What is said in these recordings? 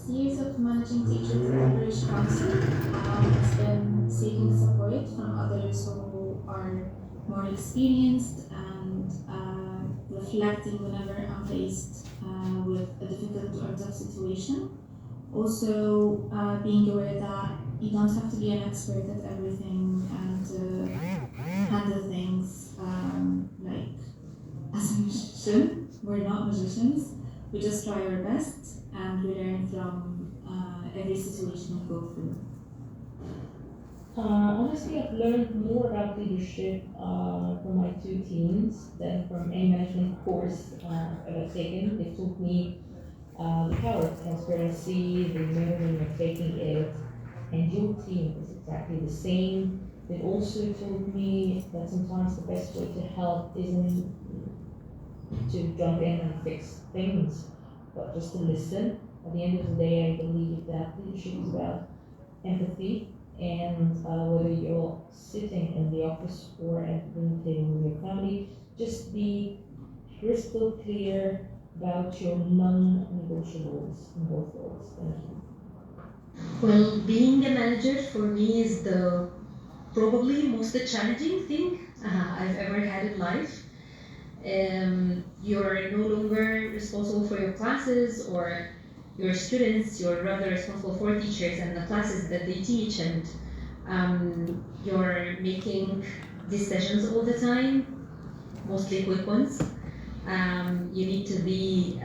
years of managing teachers in the British Council. It's been seeking support from others who are more experienced and reflecting whenever I'm faced with a difficult or tough situation. Also, being aware that you don't have to be an expert at everything and handle things like as a musician. We're not magicians. We just try our best and we learn from every situation we go through. Honestly, I've learned more about leadership from my two teams than from any management course I've ever taken. They've taught me the power of transparency, the meaning of taking it, and your team is exactly the same. They also taught me that sometimes the best way to help isn't to jump in and fix things, but just to listen. At the end of the day, I believe that leadership is about empathy, and whether you're sitting in the office or at the dinner table with your family, just be crystal clear about your non-negotiables in both roles. Thank you. Well, being a manager for me is the probably most challenging thing I've ever had in life. You're no longer responsible for your classes or your students, you're rather responsible for teachers and the classes that they teach, and you're making decisions all the time, mostly quick ones. You need to be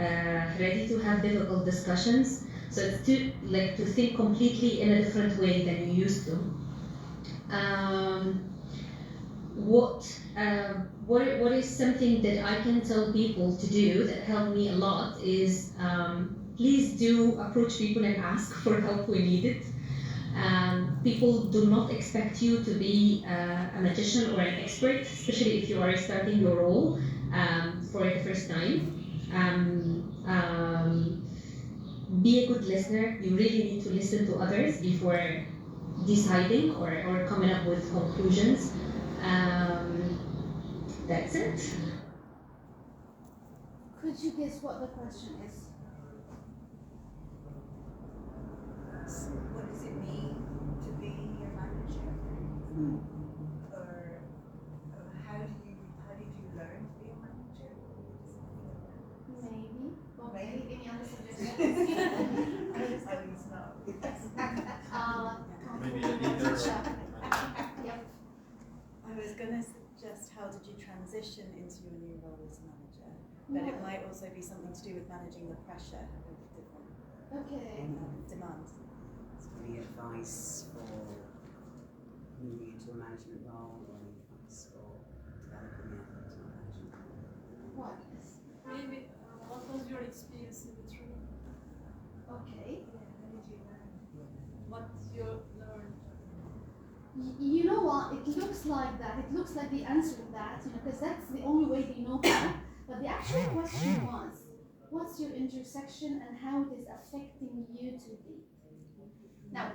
ready to have difficult discussions. So it's to think completely in a different way than you used to. What is something that I can tell people to do that helped me a lot is please do approach people and ask for help when needed. People do not expect you to be a magician or an expert, especially if you are starting your role for the first time. Be a good listener. You really need to listen to others before deciding or coming up with conclusions. That's it. Could you guess what the question is? What does it mean to be a manager? Or how did you learn to be a manager? Maybe. Okay. Any other suggestions? Ali's not. Maybe a leader. Yep. I was going to suggest how did you transition into your new role as manager? But it might also be something to do with managing the pressure of different demands. Any advice for moving into a management role, or any advice for developing it into a management role? What? Maybe, what was your experience in the training? Okay. How did you learn? What you learned? You know what? It looks like that. It looks like the answer to that, because that's the only way they know how. But the actual question was, what's your intersection and how it is affecting you today? Now,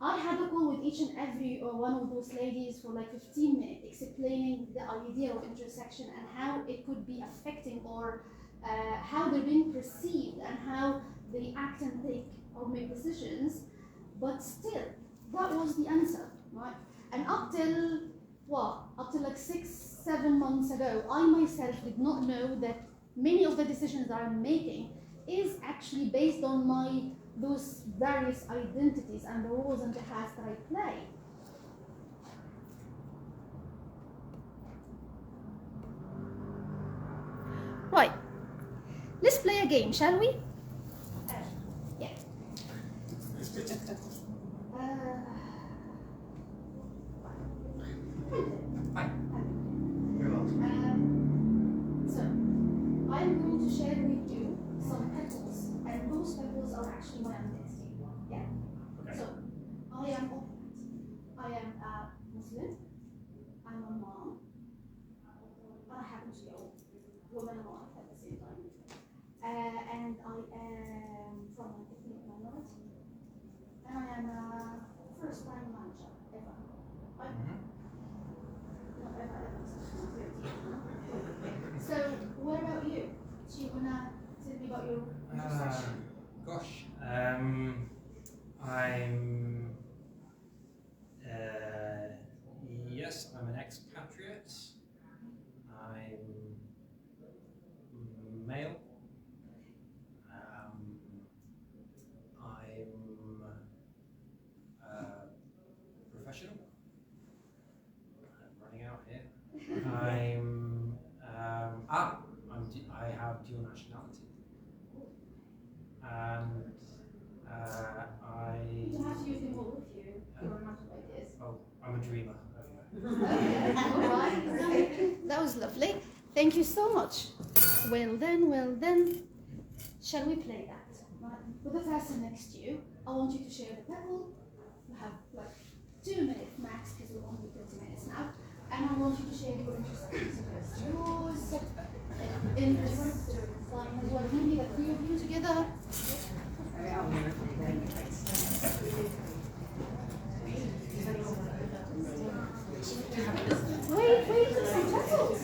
I had a call with each and every one of those ladies for like 15 minutes explaining the idea of intersection and how it could be affecting or how they're being perceived and how they act and think or make decisions. But still, that was the answer, right? And up till like 6-7 months ago, I myself did not know that many of the decisions that I'm making is actually based on those various identities and the roles and the hats that I play. Right, let's play a game, shall we? Yeah. So, I'm going to share with you some petals, and those petals are actually my identity. Yeah? Okay. So, I am opulent. I am a Muslim. I'm a mom. I happen to be a woman and wife at the same time. And I I'm yes, I'm an expatriate. I'm male. I'm professional. I'm running out here. I have dual nationality. And You don't have to use them all with you. You're not like this. oh, I'm a dreamer. Okay, all right. That was lovely. Thank you so much. Well then. Shall we play that? Right. With the person next to you, I want you to share the pedal. You have like 2 minutes max because we're only 30 minutes now. And I want you to share your intersections. Yours in different line as well. Maybe the 3 of you together. Wait, some pedals.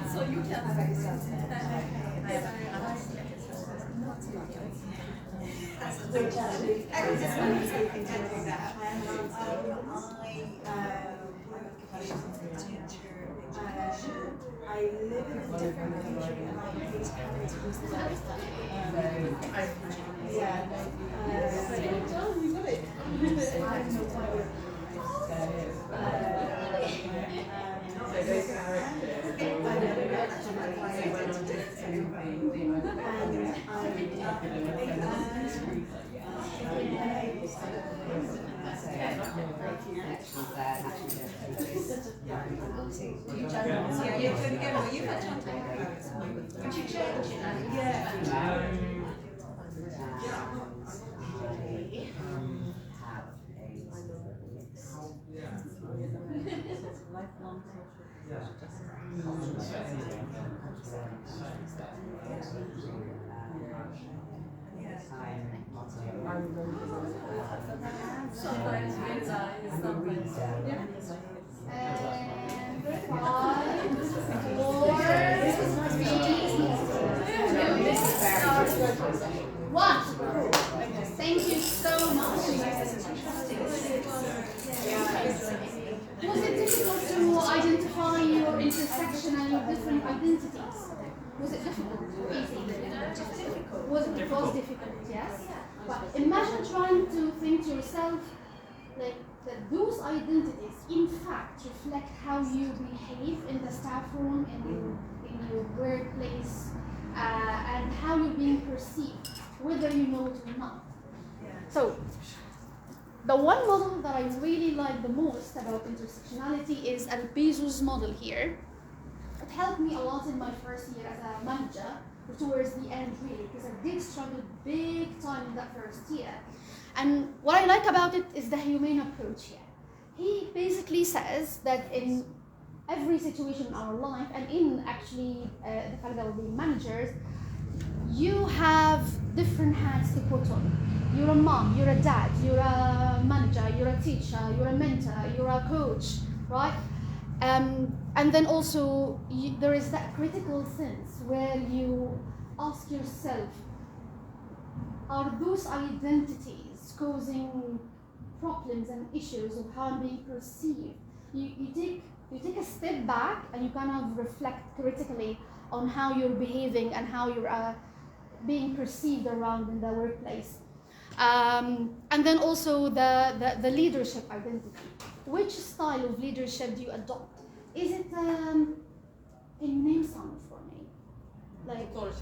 So you I live in a different country and I hate having to use the website. Thank you so much. Was it difficult to identify your intersection and your different identities? Was it difficult or easy? It was difficult, yes. But imagine trying to think to yourself like that those identities in fact reflect how you behave in the staff room, in your workplace, and how you're being perceived, whether you know it or not. So, the one model that I really like the most about intersectionality is Alpezo's model here. It helped me a lot in my first year as a manager, towards the end really, because I did struggle big time in that first year. And what I like about it is the humane approach here. He basically says that in every situation in our life, and in actually the fact that we're being managers, you have different hats to put on. You're a mom, you're a dad, you're a manager, you're a teacher, you're a mentor, you're a coach, right? And then also there is that critical sense where you ask yourself, are those identities causing problems and issues of how I'm being perceived? You take a step back and you kind of reflect critically on how you're behaving and how you're being perceived around in the workplace. And then also the leadership identity. Which style of leadership do you adopt? Is it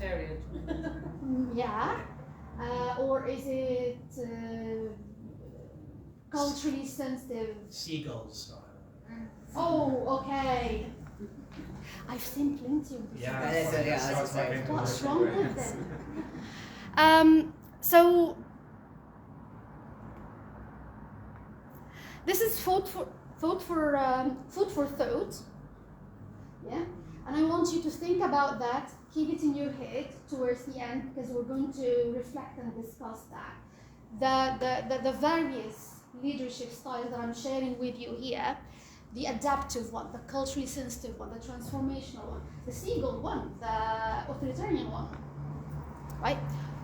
Terrier. Yeah. Or is it culturally sensitive? Seagull style. Oh, okay. I've seen plenty of these. Yeah. What's wrong with them? So this is food for thought. Yeah, and I want you to think about that. Keep it in your head towards the end because we're going to reflect and discuss that. The various leadership styles that I'm sharing with you here, the adaptive one, the culturally sensitive one, the transformational one, the seagull one, the authoritarian one, right?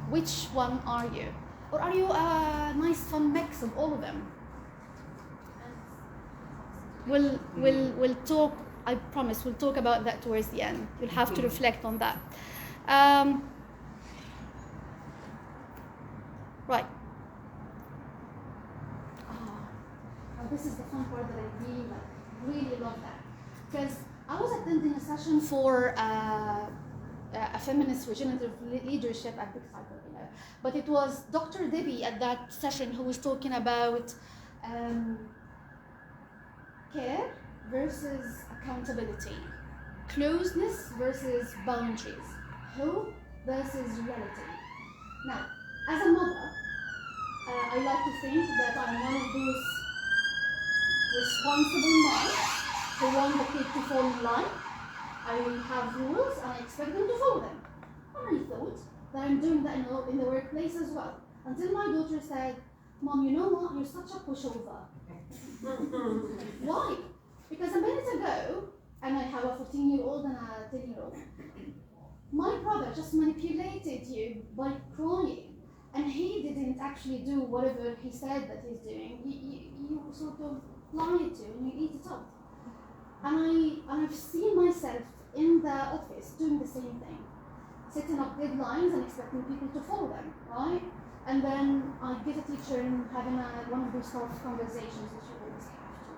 Which one are you? Or are you a nice fun mix of all of them? We'll talk, I promise, we'll talk about that towards the end. You'll have to reflect on that. Right. Oh, this is the fun part that I really like. Really love that. Because I was attending a session for a feminist regenerative leadership at Big Cycle, but it was Dr. Debbie at that session who was talking about care versus accountability, closeness versus boundaries, hope versus reality. Now, as a mother, I like to think that I'm one of those responsible moms who want the kid to fall in line. I have rules and I expect them to follow them. And I thought that I'm doing that in the workplace as well. Until my daughter said, "Mom, you know what? You're such a pushover." Why? Because a minute ago, and I have a 14-year-old and a 10-year-old, my brother just manipulated you by crying, and he didn't actually do whatever he said that he's doing. You sort of lied to and you eat it up. And I've seen myself in the office doing the same thing, setting up deadlines and expecting people to follow them, right? And then I get a teacher and having one of those tough conversations that you always have to.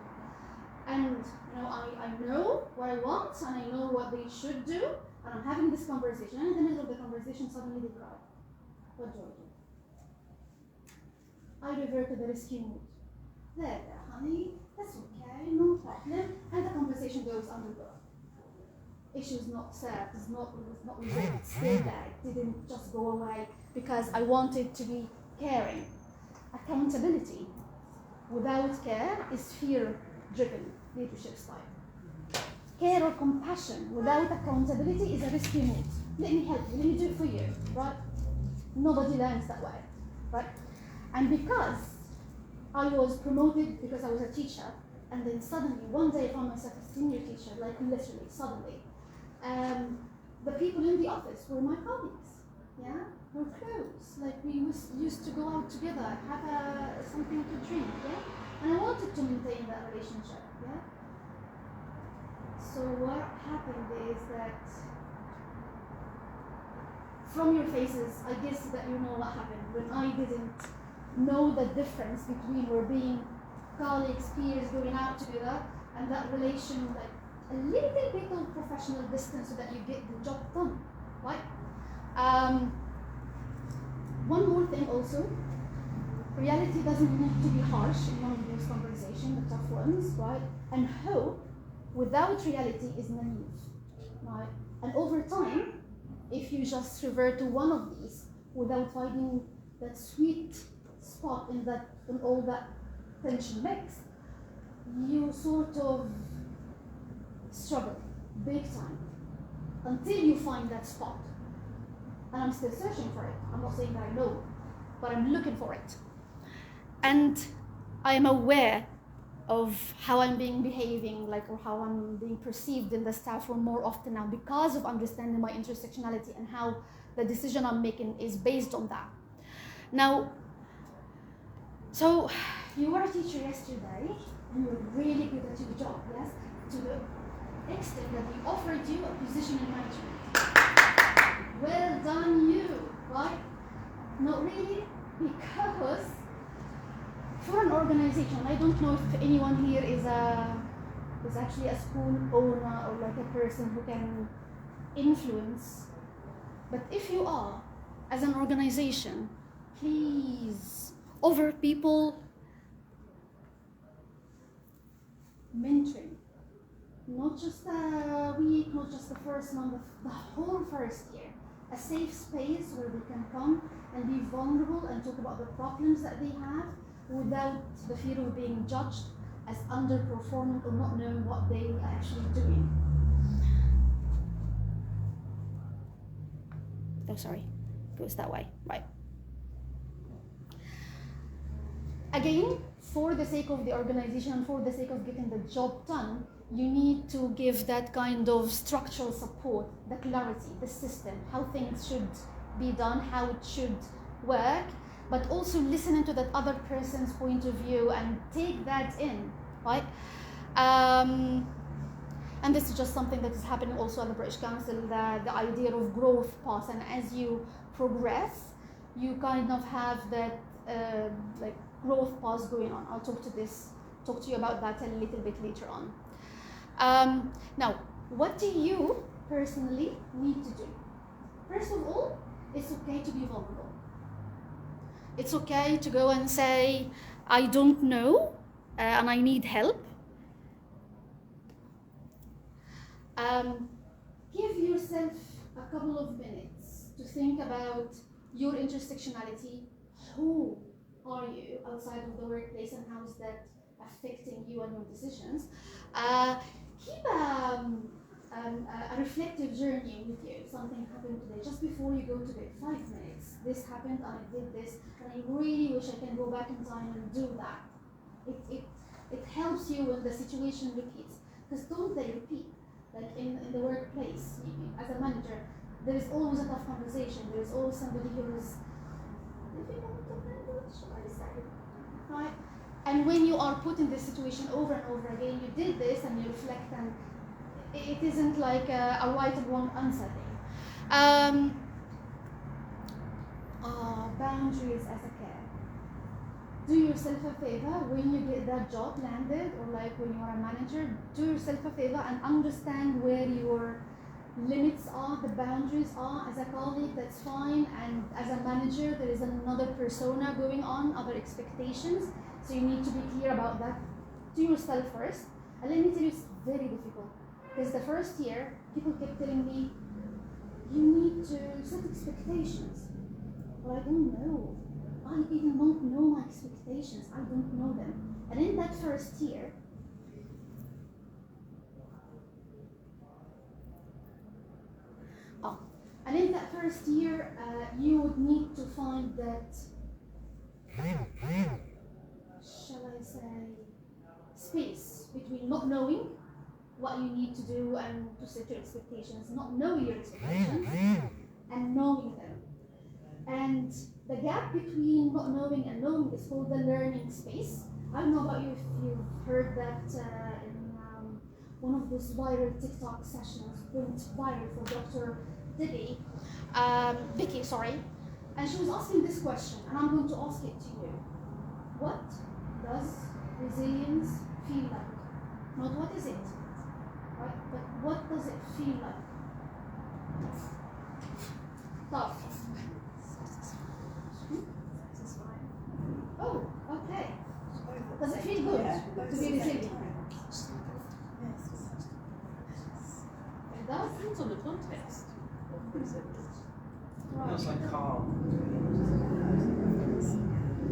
And I know what I want and I know what they should do, and I'm having this conversation, and in the middle of the conversation suddenly they cry. What do? I revert to the rescue mode. There, honey, that's okay, no problem. And the conversation goes underground. Issue's not sad, it's not resolved, it's still there. It didn't just go away because I wanted to be caring. Accountability without care is fear-driven leadership style. Care or compassion without accountability is a risky move. Let me help you, let me do it for you, right? Nobody learns that way, right? And because I was promoted because I was a teacher, and then suddenly one day I found myself a senior teacher, like literally, suddenly. The people in the office were my colleagues, yeah? We're close, like we used to go out together, have something to drink, yeah? And I wanted to maintain that relationship, yeah? So what happened is that from your faces, I guess that you know what happened when I didn't know the difference between we're being colleagues, peers, going out together, and that relation, like a little bit of professional distance so that you get the job done, right? One more thing also, reality doesn't need to be harsh in one of those conversations, the tough ones, right? And hope without reality is naive, right? And over time, if you just revert to one of these without finding that sweet spot in all that tension mix, you sort of struggle big time until you find that spot. And I'm still searching for it. I'm not saying that I know, but I'm looking for it. And I am aware of how I'm behaving, or how I'm being perceived in the staff room more often now because of understanding my intersectionality and how the decision I'm making is based on that. Now, so you were a teacher yesterday and you were really good at your job, yes? To the extent that we offered you a position in management. Well done you, right? Not really, because for an organization, I don't know if anyone here is actually a school owner or like a person who can influence, But if you are, as an organization, please offer people mentoring. Not just a week, not just the first month, the whole first year. A safe space where they can come and be vulnerable and talk about the problems that they have without the fear of being judged as underperforming or not knowing what they are actually doing. Oh, sorry, goes that way, right. Again, for the sake of the organization and for the sake of getting the job done, you need to give that kind of structural support, the clarity, the system, how things should be done, how it should work, but also listening to that other person's point of view and take that in, right? And this is just something that is happening also at the British Council, the idea of growth path, and as you progress, you kind of have that like growth path going on. I'll talk to you about that a little bit later on. Now, what do you personally need to do? First of all, it's okay to be vulnerable. It's okay to go and say, I don't know, and I need help. Give yourself a couple of minutes to think about your intersectionality. Who are you outside of the workplace, and how is that affecting you and your decisions? Keep a reflective journey with you. Something happened today, just before you go to bed, 5 minutes. This happened, and I did this, and I really wish I can go back in time and do that. It helps you when the situation repeats. Because don't they repeat? Like in the workplace, as a manager, there is always a tough conversation. There is always somebody who is difficult to handle, should I say, right? And when you are put in this situation over and over again, you did this and you reflect, and it isn't like a right and wrong answer thing. Boundaries as a care. Do yourself a favor when you get that job landed, or like when you are a manager, do yourself a favor and understand where your limits are, the boundaries are. As a colleague, that's fine, and as a manager, there is another persona going on, other expectations, so you need to be clear about that to yourself first. And let me tell you, it's very difficult, because the first year, people kept telling me, you need to set expectations. Well, I don't know. I even don't know my expectations. I don't know them. And in that first year, you would need to find that, shall I say, space between not knowing what you need to do and to set your expectations, not knowing your expectations and knowing them. And the gap between not knowing and knowing is called the learning space. I don't know about you if you've heard that in one of those viral TikTok sessions went viral for Dr. Vicky, and she was asking this question, and I'm going to ask it to you. What does resilience feel like? Not what is it, right? But what does it feel like? Tough. Oh, okay. Does it feel good to be resilient? It does? Depends on the context. Right. Feels like calm.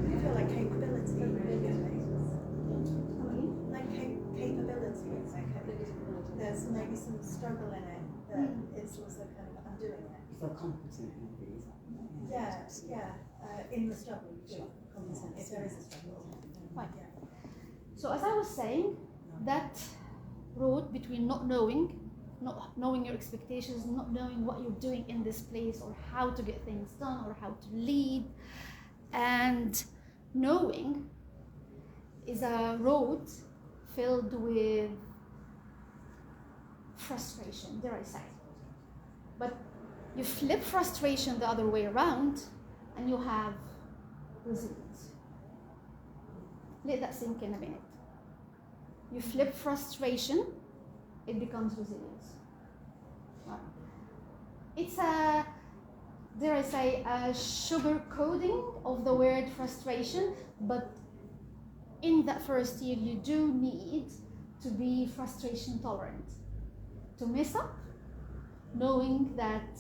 I feel like capability. Like capability. There's maybe some struggle in it, but it's also kind of undoing it. You feel competent in these. In the struggle, you feel competent if there is a struggle. Right. So as I was saying, that road between not knowing your expectations, not knowing what you're doing in this place or how to get things done or how to lead, and knowing is a road filled with frustration, dare I say. But you flip frustration the other way around and you have resilience. Let that sink in a minute. You flip frustration, it becomes resilience. Right. It's dare I say, a sugar coding of the word frustration, but in that first year you do need to be frustration tolerant, to mess up, knowing that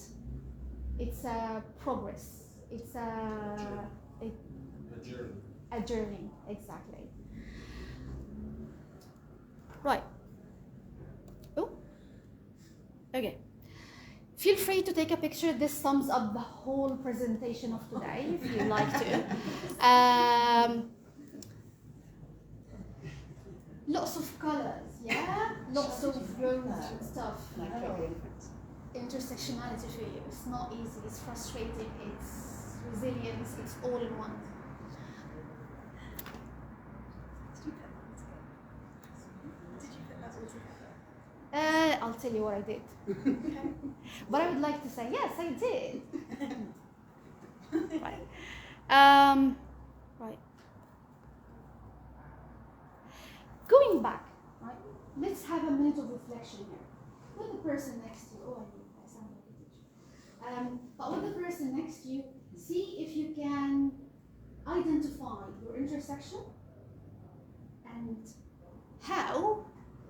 it's a progress, it's a journey. A journey, exactly. Right. Oh, okay. Feel free to take a picture. This sums up the whole presentation of today, if you'd like to. Lots of colors, yeah? Lots of roads and stuff. Intersectionality for you. It's not easy, it's frustrating, it's resilience, it's all in one. I'll tell you what I did. But I would like to say, yes, I did. Right. Right. Going back, right? Let's have a minute of reflection here. With the person next to you, I sound like a teacher. But with the person next to you, see if you can identify your intersection and how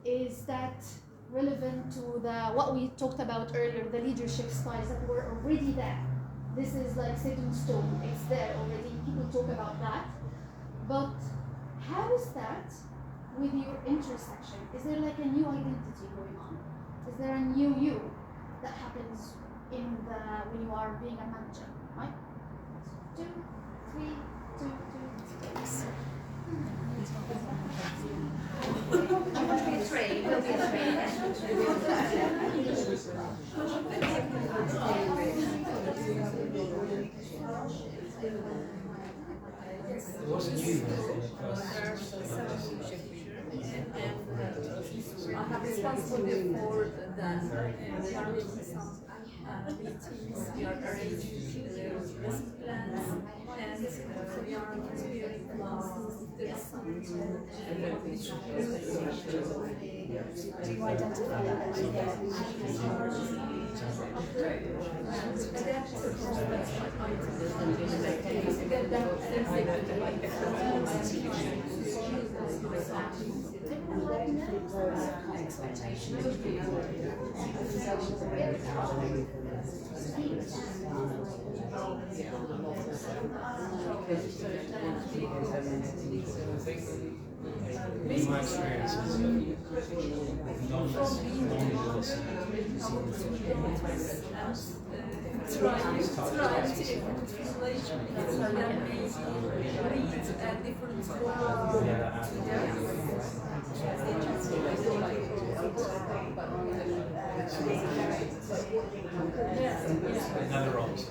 is that relevant to what we talked about earlier, the leadership styles that were already there. This is like set in stone, it's there already, people talk about that. But how is that with your intersection? Is there like a new identity going on? Is there a new you that happens when you are being a manager, right? 2, 3, 2, 2, 6. I want to be a train. We'll be a train. It wasn't you I have responsibility for that. We are making some meetings, we are arranging lesson plans, and we are preparing classes. There is some Do you identify that? in my experience is another roles.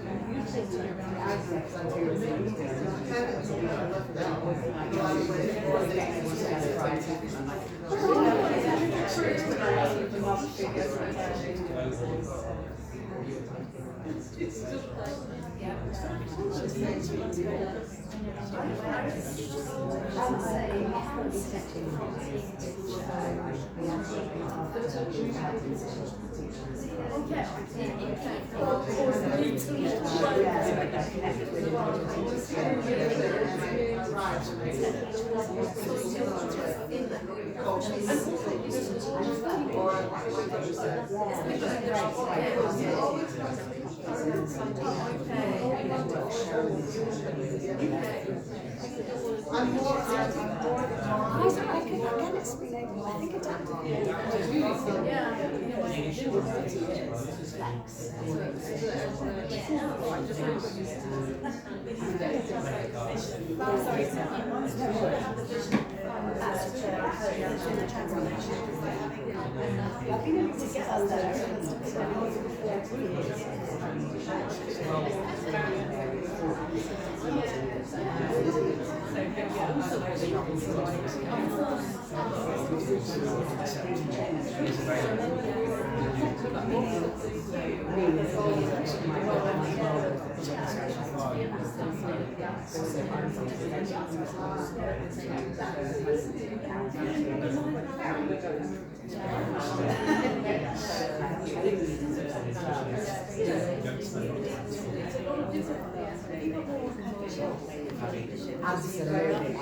Absolutely.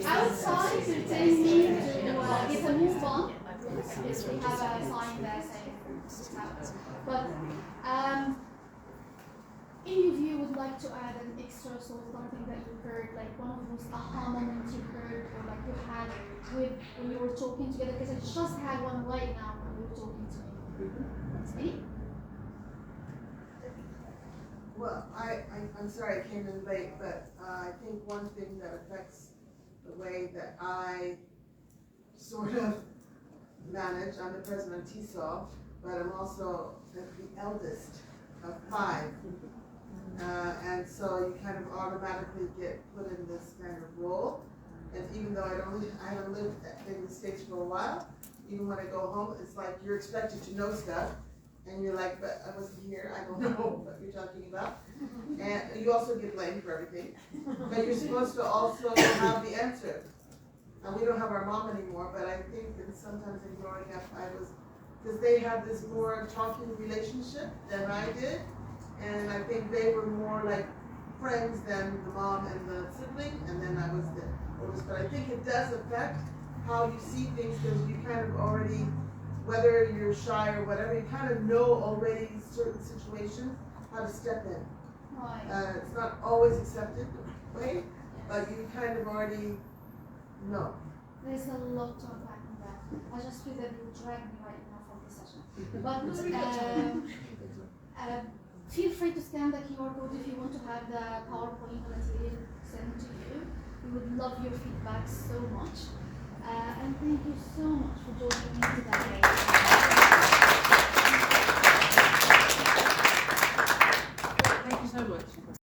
Outside, you tell me to get a move on. Yes, we have a sign there saying but any of you would like to add an extra sort of something that you heard, like one of those aha moments you heard or like you had with when you were talking together? Because I just had one right now when you were talking to me. Me? Well, I'm sorry I came in late, but I think one thing that affects the way that I sort of manage, I'm the president of TESOL, but I'm also the eldest of 5. And so you kind of automatically get put in this kind of role. And even though I haven't lived in the States for a while, even when I go home, it's like you're expected to know stuff. And you're like, but I wasn't here, I don't know what you're talking about. And you also get blamed for everything. But you're supposed to also have the answer. And we don't have our mom anymore, but I think that sometimes in growing up, because they had this more talking relationship than I did. And I think they were more like friends than the mom and the sibling, and then I was the oldest. But I think it does affect how you see things, because you kind of already, whether you're shy or whatever, you kind of know already certain situations, how to step in. Right. It's not always accepted the way, but you kind of already know. There's a lot to unpack in that. I just feel that you drag me right now from this session. But feel free to scan the QR code if you want to have the PowerPoint material sent to you. We would love your feedback so much. And thank you so much for joining me today.